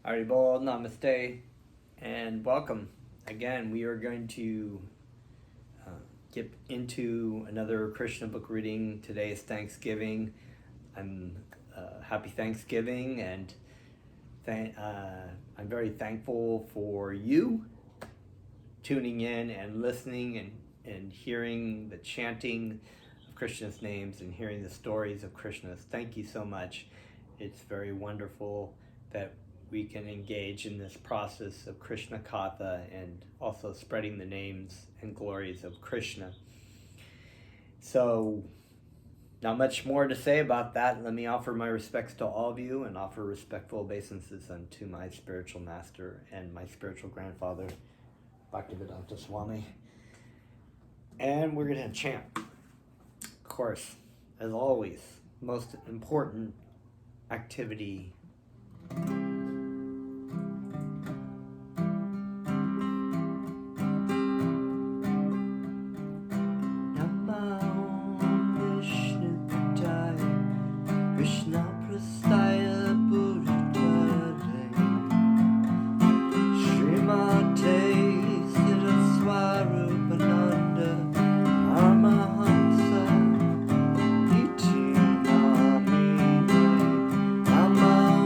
Haribol, Namaste, and welcome. Again, we are going to get into another Krishna book reading. Today is Thanksgiving. I'm happy Thanksgiving, and I'm very thankful for you tuning in and listening and hearing the chanting of Krishna's names and hearing the stories of Krishna. Thank you so much. It's very wonderful that we can engage in this process of Krishna Katha and also spreading the names and glories of Krishna. So, not much more to say about that. Let me offer my respects to all of you and offer respectful obeisances unto my spiritual master and my spiritual grandfather, Bhaktivedanta Swami. And we're going to chant. Of course, as always, most important activity Krishna Prasthaya Buddhare Srimate Saraswarupananda Paramahamsa Iti Namine Namah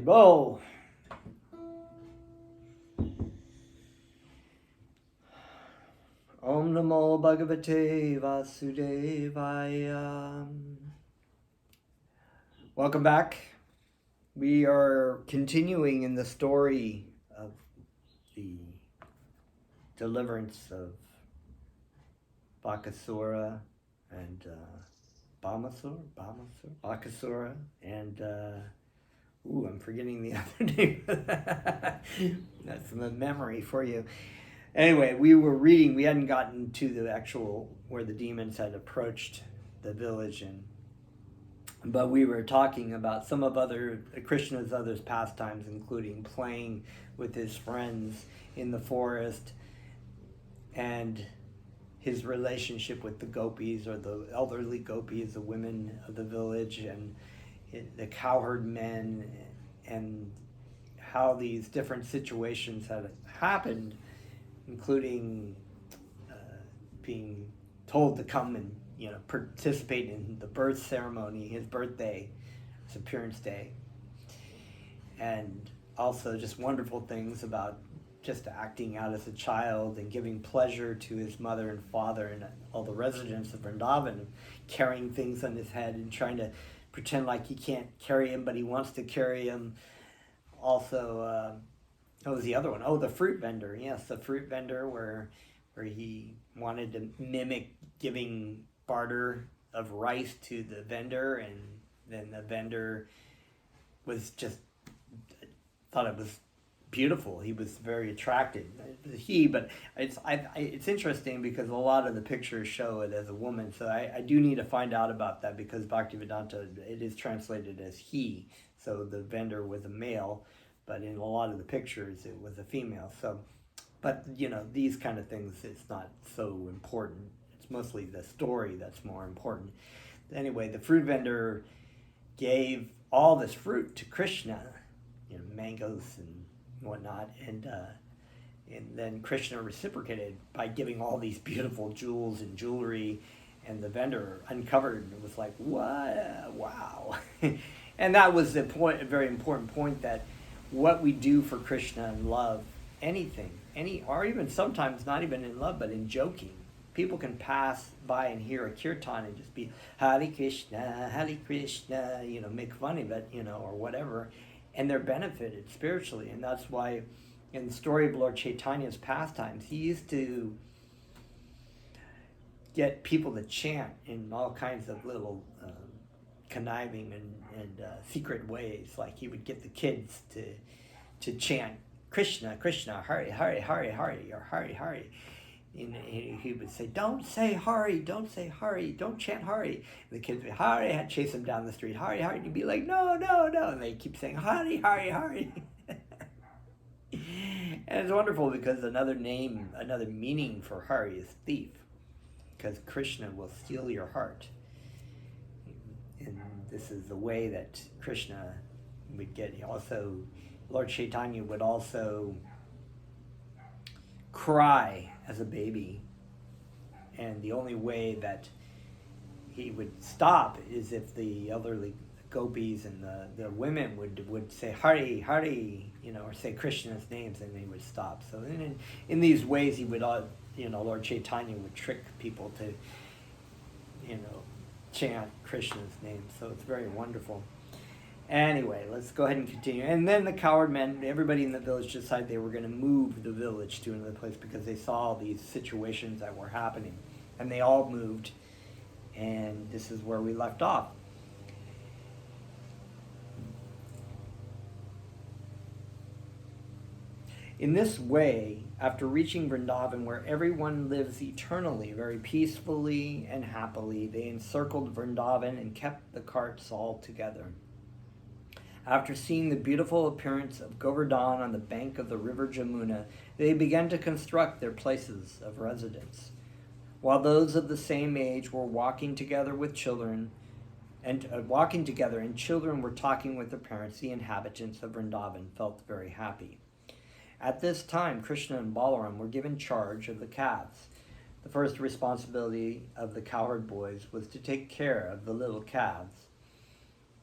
Bo. Om Namo Bhagavate Vasudevaya. Welcome back. We are continuing in the story of the deliverance of Bakasura and Bakasura and I'm forgetting the other name. That's the memory for you. Anyway, we were reading. We hadn't gotten to the actual where the demons had approached the village, but we were talking about some of Krishna's other pastimes, including playing with his friends in the forest and his relationship with the gopis, or the elderly gopis, the women of the village, and the cowherd men, and how these different situations had happened, including being told to come and participate in the birth ceremony, his birthday, his appearance day, and also just wonderful things about just acting out as a child and giving pleasure to his mother and father and all the residents of Vrindavan, carrying things on his head and trying to pretend like he can't carry him, but he wants to carry him. Also, what was the other one? Oh, the fruit vendor. Yes, the fruit vendor where he wanted to mimic giving barter of rice to the vendor, and then the vendor was just thought it was beautiful. He was very attracted. But it's interesting because a lot of the pictures show it as a woman. So I do need to find out about that, because Bhaktivedanta, it is translated as he. So the vendor was a male, but in a lot of the pictures it was a female. So, but these kind of things, it's not so important. It's mostly the story that's more important. Anyway, the fruit vendor gave all this fruit to Krishna, mangoes and whatnot, and then Krishna reciprocated by giving all these beautiful jewels and jewelry, and the vendor uncovered and was like, "What? Wow!" And that was the point, a very important point, that what we do for Krishna in love, or even sometimes not even in love, but in joking. People can pass by and hear a kirtan and just be Hare Krishna, make fun of it, or whatever, and they're benefited spiritually. And that's why in the story of Lord Chaitanya's pastimes, he used to get people to chant in all kinds of little conniving and secret ways. Like he would get the kids to chant Krishna, Krishna, Hari, Hari, Hari, Hari, or Hari, Hari. And he would say, "Don't say Hari, don't say Hari, don't chant Hari." And the kids would Hari, I'd chase him down the street, Hari, Hari. And he'd be like, "No, no, no." And they keep saying Hari, Hari, Hari. And it's wonderful because another meaning for Hari is thief, because Krishna will steal your heart. And this is the way that Krishna would get. Also, Lord Chaitanya would also cry as a baby, and the only way that he would stop is if the elderly gopis and the women would say Hari, Hari, or say Krishna's names, and they would stop. So in these ways, he would, Lord Chaitanya would trick people to, chant Krishna's name. So it's very wonderful. Anyway, let's go ahead and continue. And then the cowherd men, everybody in the village decided they were going to move the village to another place because they saw these situations that were happening. And they all moved, and this is where we left off. In this way, after reaching Vrindavan, where everyone lives eternally, very peacefully and happily, they encircled Vrindavan and kept the carts all together. After seeing the beautiful appearance of Govardhan on the bank of the river Jamuna, they began to construct their places of residence. While those of the same age were walking together and children were talking with their parents, the inhabitants of Vrindavan felt very happy. At this time, Krishna and Balaram were given charge of the calves. The first responsibility of the cowherd boys was to take care of the little calves.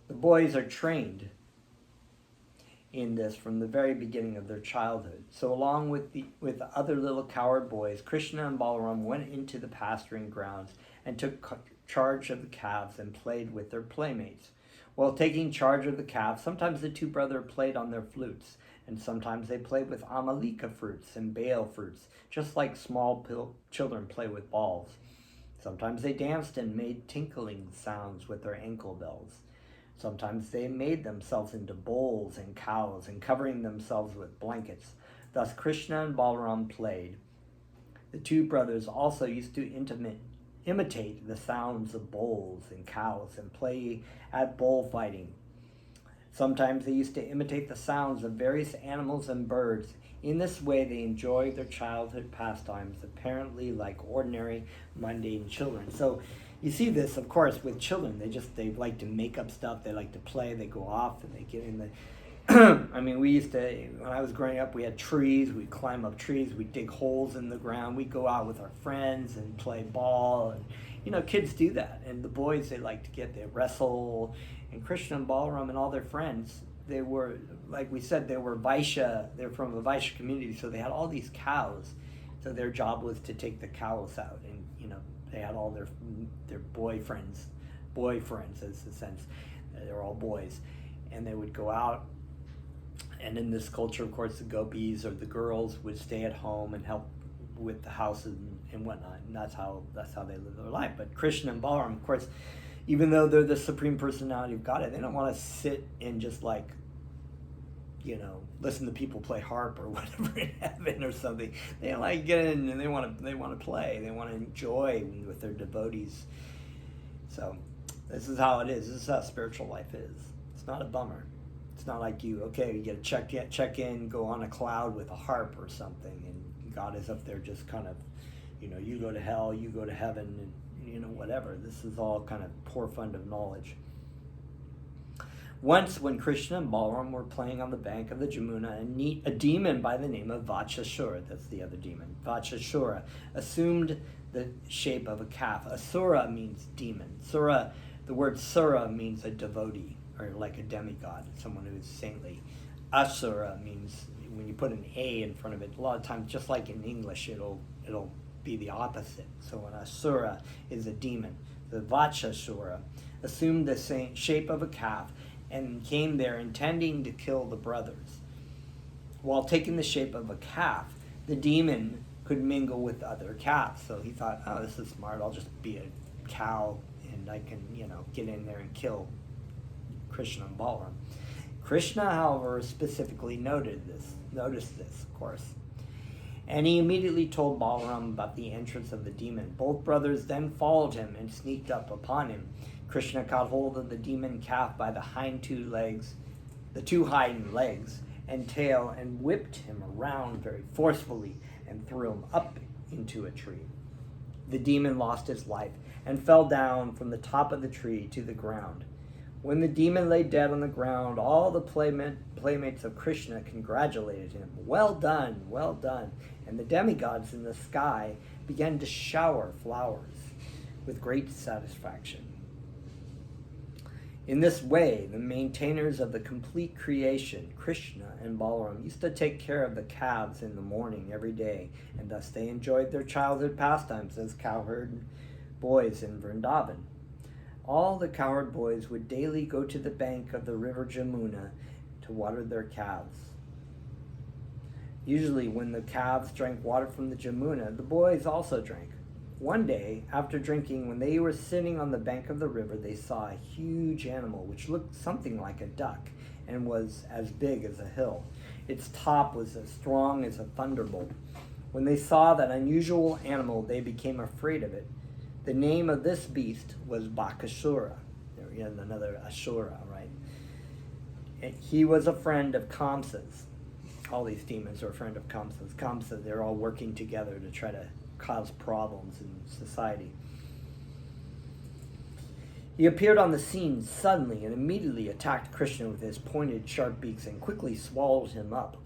The boys are trained in this from the very beginning of their childhood. So along with the other little cowherd boys, Krishna and Balaram went into the pasturing grounds and took charge of the calves and played with their playmates. While taking charge of the calves, sometimes the two brothers played on their flutes, and sometimes they played with amalika fruits and bale fruits, just like small children play with balls. Sometimes they danced and made tinkling sounds with their ankle bells. Sometimes they made themselves into bulls and cows and covering themselves with blankets. Thus Krishna and Balaram played. The two brothers also used to imitate the sounds of bulls and cows and play at bullfighting. Sometimes they used to imitate the sounds of various animals and birds. In this way, they enjoyed their childhood pastimes, apparently like ordinary, mundane children. So you see this, of course, with children. They like to make up stuff. They like to play. They go off and they get in the... I mean, we used to, when I was growing up, we had trees. We'd climb up trees. We'd dig holes in the ground. We'd go out with our friends and play ball. And, you know, kids do that. And the boys, they wrestle. And Krishna and Balaram and all their friends, they were, like we said, they were Vaishya. They're from a Vaishya community, so they had all these cows. So their job was to take the cows out. And, you know, they had all their boyfriends as a sense. They were all boys. And they would go out. And in this culture, of course, the gopis or the girls would stay at home and help with the houses and whatnot. And that's how they live their life. But Krishna and Balaram, of course, even though they're the Supreme Personality of Godhead, they don't want to sit and just like, you know, listen to people play harp or whatever in heaven or something. They like get in and they want to play. They want to enjoy with their devotees. So this is how it is. This is how spiritual life is. It's not a bummer. It's not like you get to check in, go on a cloud with a harp or something, and God is up there just kind of, you know, you go to hell, you go to heaven, and, you know, whatever. This is all kind of poor fund of knowledge. Once, when Krishna and Balaram were playing on the bank of the Jamuna, a demon by the name of Vachashura, that's the other demon, Vachashura, assumed the shape of a calf. Asura means demon. Sura, the word Sura means a devotee, or like a demigod, someone who is saintly. Asura means, when you put an A in front of it, a lot of times, just like in English, it'll be the opposite. So an asura is a demon. The Vachashura assumed the same shape of a calf and came there intending to kill the brothers. While taking the shape of a calf, the demon could mingle with other calves. So he thought, oh, this is smart. I'll just be a cow and I can, you know, get in there and kill Krishna and Balaram. Krishna, however, specifically noticed this, of course. And he immediately told Balaram about the entrance of the demon. Both brothers then followed him and sneaked up upon him. Krishna caught hold of the demon calf by the two hind legs and tail, and whipped him around very forcefully and threw him up into a tree. The demon lost his life and fell down from the top of the tree to the ground. When the demon lay dead on the ground, all the playmates of Krishna congratulated him. Well done, well done. And the demigods in the sky began to shower flowers with great satisfaction. In this way, the maintainers of the complete creation, Krishna and Balaram, used to take care of the calves in the morning every day, and thus they enjoyed their childhood pastimes as cowherd boys in Vrindavan. All the cowherd boys would daily go to the bank of the river Jamuna to water their calves. Usually when the calves drank water from the Jamuna, the boys also drank. One day, after drinking, when they were sitting on the bank of the river, they saw a huge animal which looked something like a duck and was as big as a hill. Its top was as strong as a thunderbolt. When they saw that unusual animal, they became afraid of it. The name of this beast was Bakasura. There we have another Ashura, right? And he was a friend of Kamsa's. All these demons are a friend of Kamsa's. Kamsa, they're all working together to try to cause problems in society. He appeared on the scene suddenly and immediately attacked Krishna with his pointed, sharp beaks and quickly swallowed him up.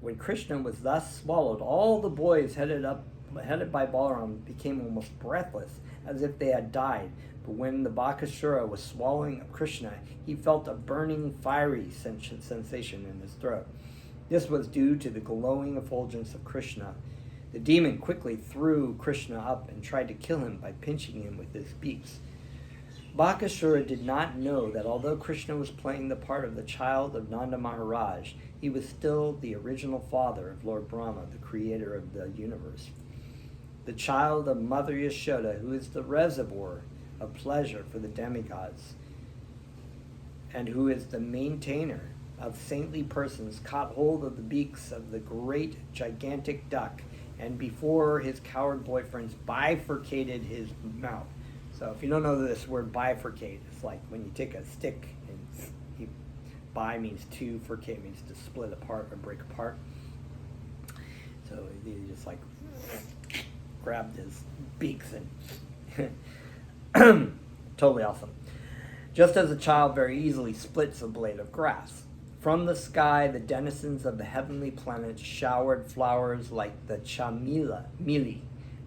When Krishna was thus swallowed, all the boys headed by Balaram became almost breathless, as if they had died. But when the Bakasura was swallowing up Krishna, he felt a burning, fiery sensation in his throat. This was due to the glowing effulgence of Krishna. The demon quickly threw Krishna up and tried to kill him by pinching him with his beaks. Bakasura did not know that although Krishna was playing the part of the child of Nanda Maharaj, he was still the original father of Lord Brahma, the creator of the universe. The child of Mother Yashoda, who is the reservoir of pleasure for the demigods, and who is the maintainer of saintly persons, caught hold of the beaks of the great gigantic duck, and before his coward boyfriends bifurcated his mouth. So if you don't know this word bifurcate, it's like when you take a stick and bi means two, furcate means to split apart or break apart. So he just like grabbed his beaks and totally awesome. Just as a child very easily splits a blade of grass. From the sky, the denizens of the heavenly planets showered flowers like the chamili,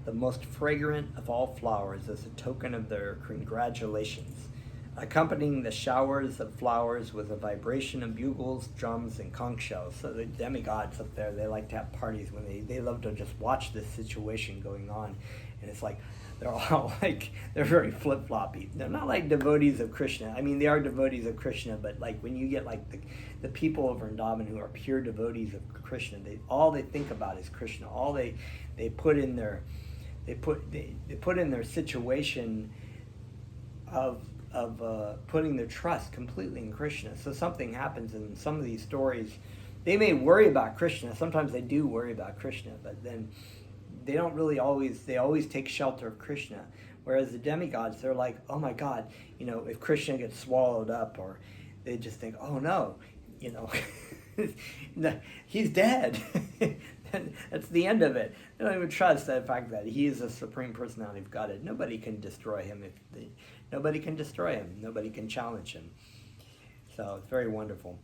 the most fragrant of all flowers, as a token of their congratulations. Accompanying the showers of flowers was a vibration of bugles, drums, and conch shells. So the demigods up there, they like to have parties when they love to just watch this situation going on. And it's like, they're all like, they're very flip-floppy. They're not like devotees of Krishna. I mean, they are devotees of Krishna, but like when you get like the people of Vrindavan who are pure devotees of Krishna, all they think about is Krishna. All they put in their situation of putting their trust completely in Krishna. So something happens in some of these stories. They may worry about Krishna. Sometimes they do worry about Krishna, but then they don't really always, they always take shelter of Krishna. Whereas the demigods, they're like, oh my God, if Krishna gets swallowed up, or they just think, oh no, he's dead. That's the end of it. They don't even trust the fact that he is the Supreme Personality of Godhead. Nobody can destroy him. Nobody can destroy him. Nobody can challenge him. So it's very wonderful.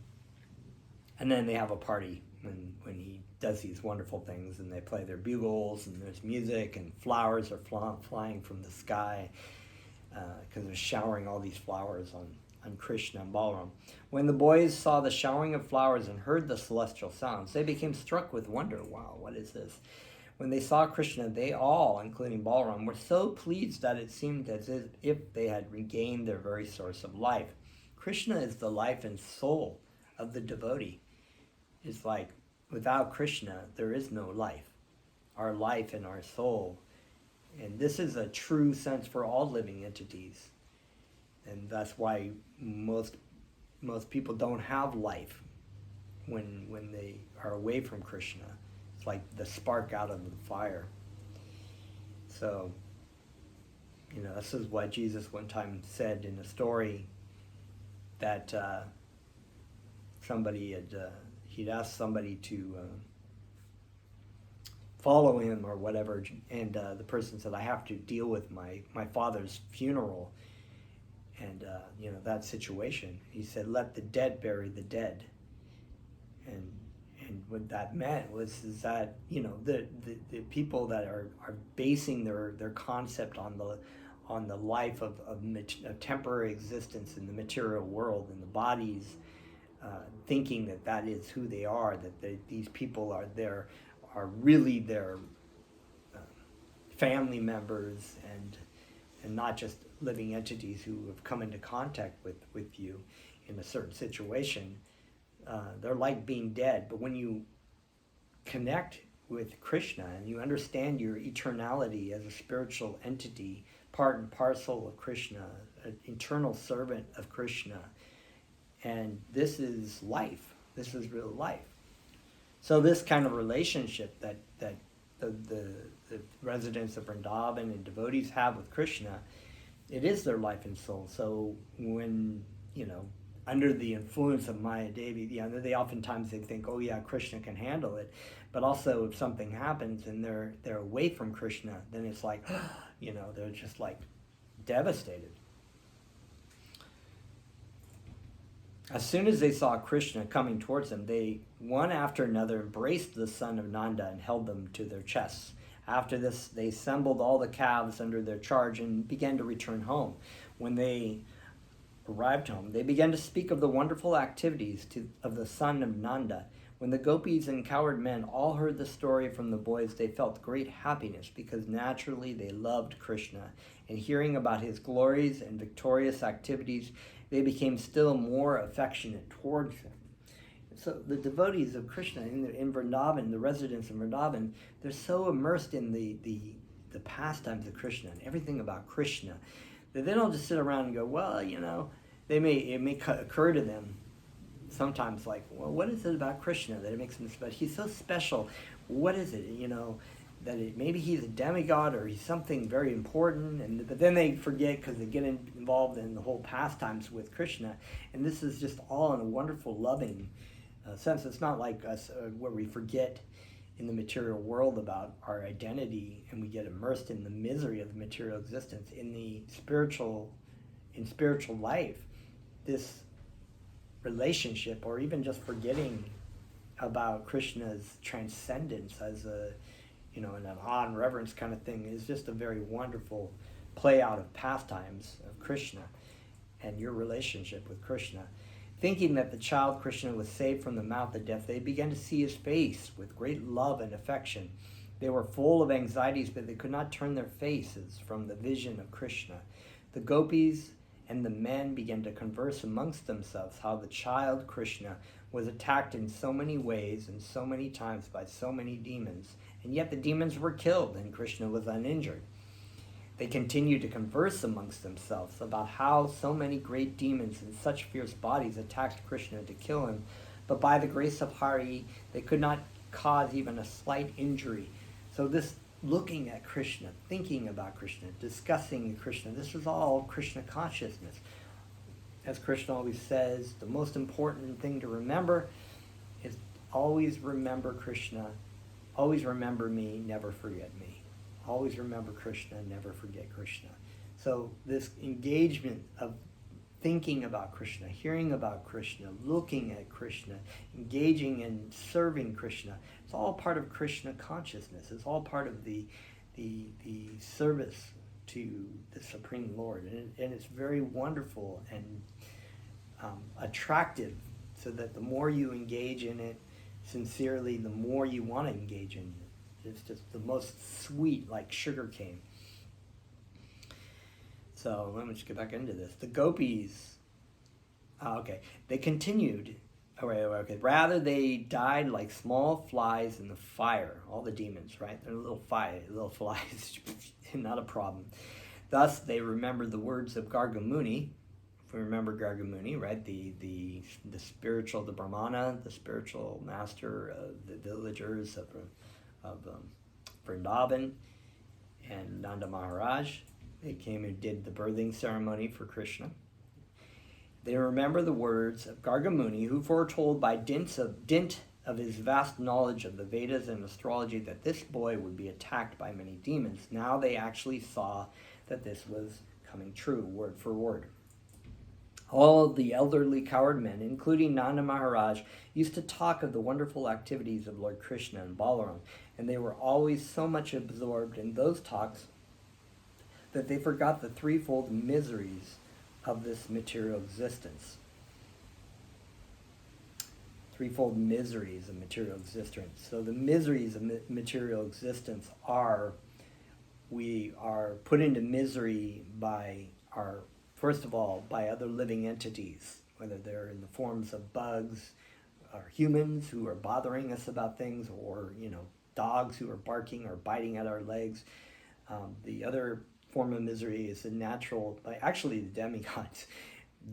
And then they have a party when he does these wonderful things, and they play their bugles, and there's music, and flowers are flying from the sky because they're showering all these flowers on Krishna and Balaram. When the boys saw the showering of flowers and heard the celestial sounds, they became struck with wonder. Wow, what is this? When they saw Krishna, they all, including Balaram, were so pleased that it seemed as if they had regained their very source of life. Krishna is the life and soul of the devotee. It's like, without Krishna, there is no life. Our life and our soul. And this is a true sense for all living entities. And that's why most people don't have life when they are away from Krishna. It's like the spark out of the fire. So, this is what Jesus one time said in a story, that he'd asked somebody to follow him or whatever, and the person said, I have to deal with my father's funeral. And, that situation. He said, let the dead bury the dead. And what that meant was that, the people that are basing their concept on the life of temporary existence in the material world, and the bodies, thinking that is who they are, that these people are really their family members, and not just living entities who have come into contact with you in a certain situation. They're like being dead. But when you connect with Krishna and you understand your eternality as a spiritual entity, part and parcel of Krishna, an eternal servant of Krishna, and this is life. This is real life. So this kind of relationship that the residents of Vrindavan and devotees have with Krishna, it is their life and soul. So when, under the influence of Maya Devi, they oftentimes think, oh yeah, Krishna can handle it. But also if something happens and they're away from Krishna, then it's like, they're just like devastated. As soon as they saw Krishna coming towards them, they, one after another, embraced the son of Nanda and held them to their chests. After this, they assembled all the calves under their charge and began to return home. when they arrived home, they began to speak of the wonderful activities of the son of Nanda. When the gopis and cowherd men all heard the story from the boys, they felt great happiness because naturally they loved Krishna. And hearing about his glories and victorious activities, they became still more affectionate towards him. So the devotees of Krishna in Vrindavan, the residents in Vrindavan, they're so immersed in the pastimes of Krishna and everything about Krishna that they don't just sit around and go, well, it may occur to them sometimes like, well, what is it about Krishna that it makes him special? He's so special. What is it, maybe he's a demigod or he's something very important, but then they forget because they get involved in the whole pastimes with Krishna, and this is just all in a wonderful, loving sense. It's not like us where we forget in the material world about our identity and we get immersed in the misery of the material existence. In spiritual life, this relationship, or even just forgetting about Krishna's transcendence as an awe and reverence kind of thing, is just a very wonderful play out of pastimes of Krishna and your relationship with Krishna. Thinking that the child Krishna was saved from the mouth of death, they began to see his face with great love and affection. They were full of anxieties, but they could not turn their faces from the vision of Krishna. The gopis and the men began to converse amongst themselves how the child Krishna was attacked in so many ways and so many times by so many demons, and yet the demons were killed and Krishna was uninjured. They continued to converse amongst themselves about how so many great demons in such fierce bodies attacked Krishna to kill him, but by the grace of Hari, they could not cause even a slight injury. So this looking at Krishna, thinking about Krishna, discussing Krishna, this is all Krishna consciousness. As Krishna always says, the most important thing to remember is always remember Krishna, always remember me, never forget me. Always remember Krishna, never forget Krishna. So this engagement of thinking about Krishna, hearing about Krishna, looking at Krishna, engaging in serving Krishna, it's all part of Krishna consciousness. It's all part of the service to the Supreme Lord. And it's very wonderful and attractive, so that the more you engage in it sincerely, the more you want to engage in it. It's just the most sweet, like sugar cane. So let me just get back into this. The gopis, they continued. Okay. Rather, they died like small flies in the fire. All the demons, right? They're little flies, not a problem. Thus, they remembered the words of Gargamuni. If we remember Gargamuni, right? The spiritual, the Brahmana, the spiritual master of the villagers of Vrindavan, and Nanda Maharaj. They came and did the birthing ceremony for Krishna. They remember the words of Gargamuni, who foretold by dint of his vast knowledge of the Vedas and astrology that this boy would be attacked by many demons. Now they actually saw that this was coming true, word for word. All the elderly cowherd men, including Nanda Maharaj, used to talk of the wonderful activities of Lord Krishna and Balaram, and they were always so much absorbed in those talks that they forgot the threefold miseries of this material existence. Threefold miseries of material existence. So the miseries of material existence are, we are put into misery by first of all, by other living entities, whether they're in the forms of bugs, or humans who are bothering us about things, or dogs who are barking or biting at our legs. The other form of misery is the demigods,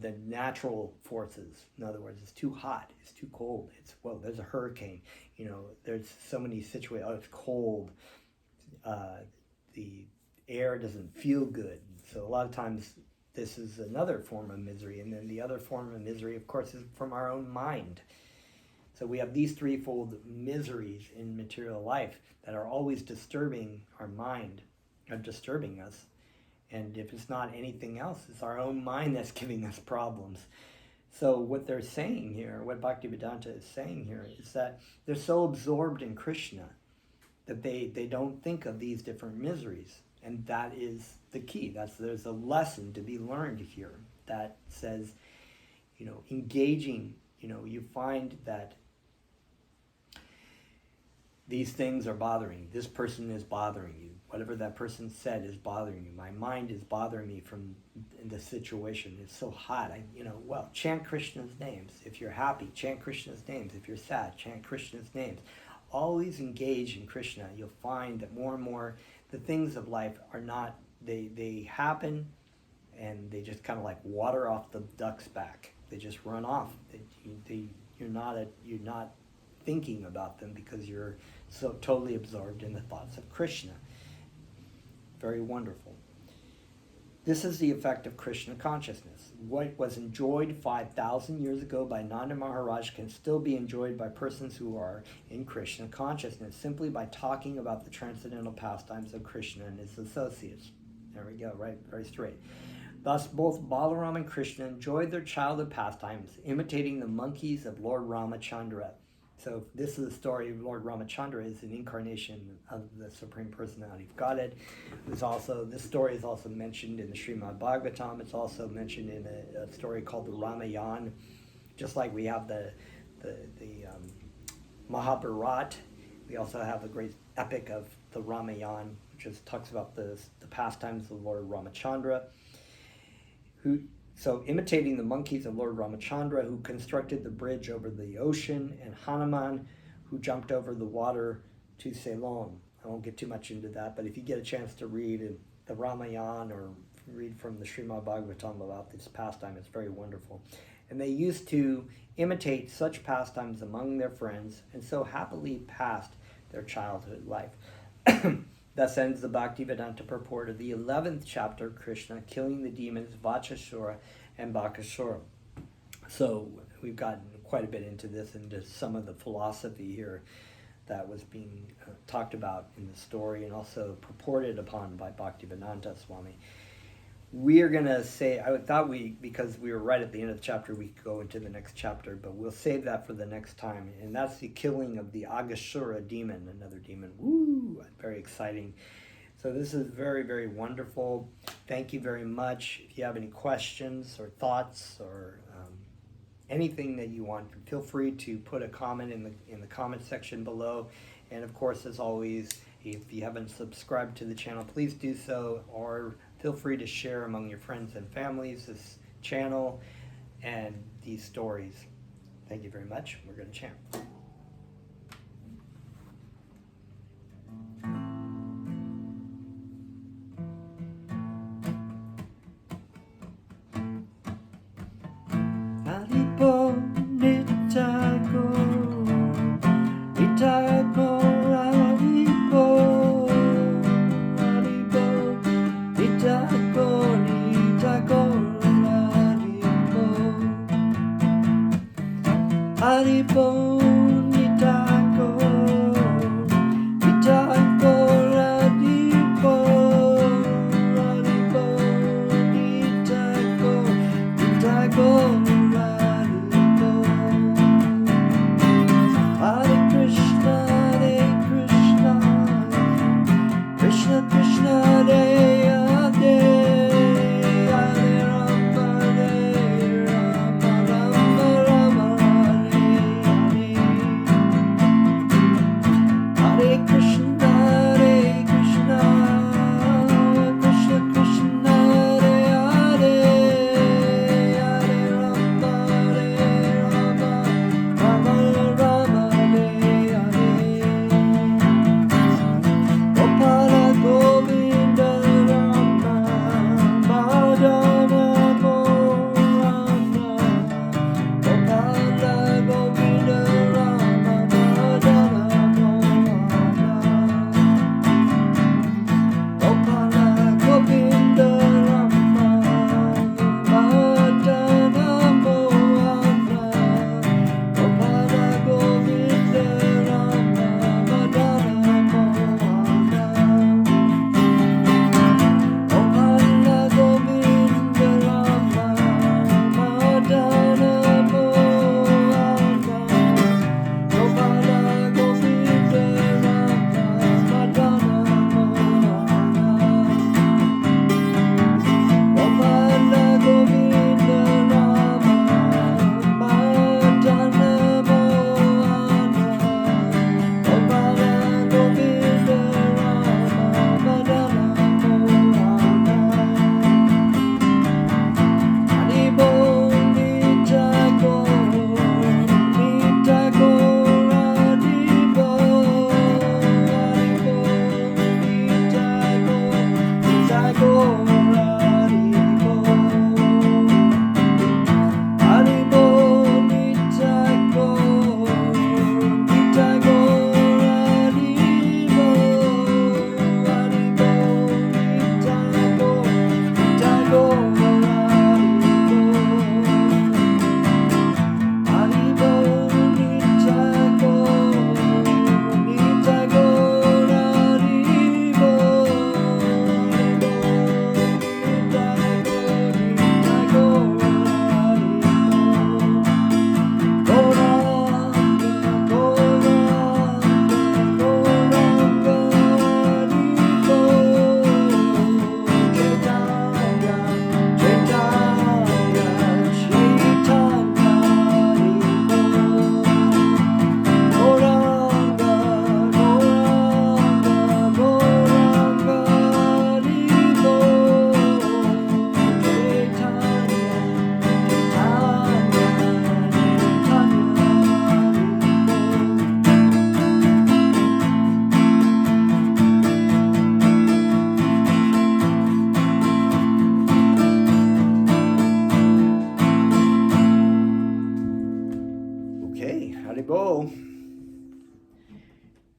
the natural forces. In other words, it's too hot, it's too cold, there's a hurricane, there's so many situations, it's cold, the air doesn't feel good. So a lot of times this is another form of misery. And then the other form of misery, of course, is from our own mind. So we have these threefold miseries in material life that are always disturbing our mind, are disturbing us. And if it's not anything else, it's our own mind that's giving us problems. So what they're saying here, what Bhaktivedanta is saying here, is that they're so absorbed in Krishna that they don't think of these different miseries. And that is the key. There's a lesson to be learned here that says, engaging, you find that these things are bothering you. This person is bothering you. Whatever that person said is bothering you. My mind is bothering me from the situation. It's so hot. Chant Krishna's names. If you're happy, chant Krishna's names. If you're sad, chant Krishna's names. Always engage in Krishna. You'll find that more and more the things of life are not, they happen and they just kind of like water off the duck's back. They just run off. You're not thinking about them because you're so totally absorbed in the thoughts of Krishna. Very wonderful. This is the effect of Krishna consciousness. What was enjoyed 5,000 years ago by Nanda Maharaj can still be enjoyed by persons who are in Krishna consciousness simply by talking about the transcendental pastimes of Krishna and his associates. There we go, right? Very straight. Thus, both Balaram and Krishna enjoyed their childhood pastimes, imitating the monkeys of Lord Ramachandra. So this is the story of Lord Ramachandra, is an incarnation of the Supreme Personality of Godhead. This story is also mentioned in the Srimad Bhagavatam. It's also mentioned in a story called the Ramayana. Just like we have the Mahabharata, we also have the great epic of the Ramayana, which talks about the pastimes of Lord Ramachandra, So imitating the monkeys of Lord Ramachandra, who constructed the bridge over the ocean, and Hanuman, who jumped over the water to Ceylon. I won't get too much into that, but if you get a chance to read the Ramayana or read from the Srimad Bhagavatam about this pastime, it's very wonderful. And they used to imitate such pastimes among their friends, and so happily passed their childhood life. Thus ends the Bhaktivedanta purport of the 11th chapter, Krishna killing the demons Vachasura and Bakasura. So we've gotten quite a bit into this, into some of the philosophy here that was being talked about in the story and also purported upon by Bhaktivedanta Swami. We are going to say, I thought because we were right at the end of the chapter, we could go into the next chapter, but we'll save that for the next time. And that's the killing of the Agashura demon, another demon. Woo! Very exciting. So this is very, very wonderful. Thank you very much. If you have any questions or thoughts or anything that you want, feel free to put a comment in the comment section below. And of course, as always, if you haven't subscribed to the channel, please do so, or feel free to share among your friends and families this channel and these stories. Thank you very much. We're going to chant.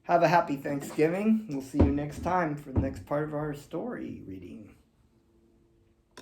Have a happy Thanksgiving. We'll see you next time for the next part of our story reading.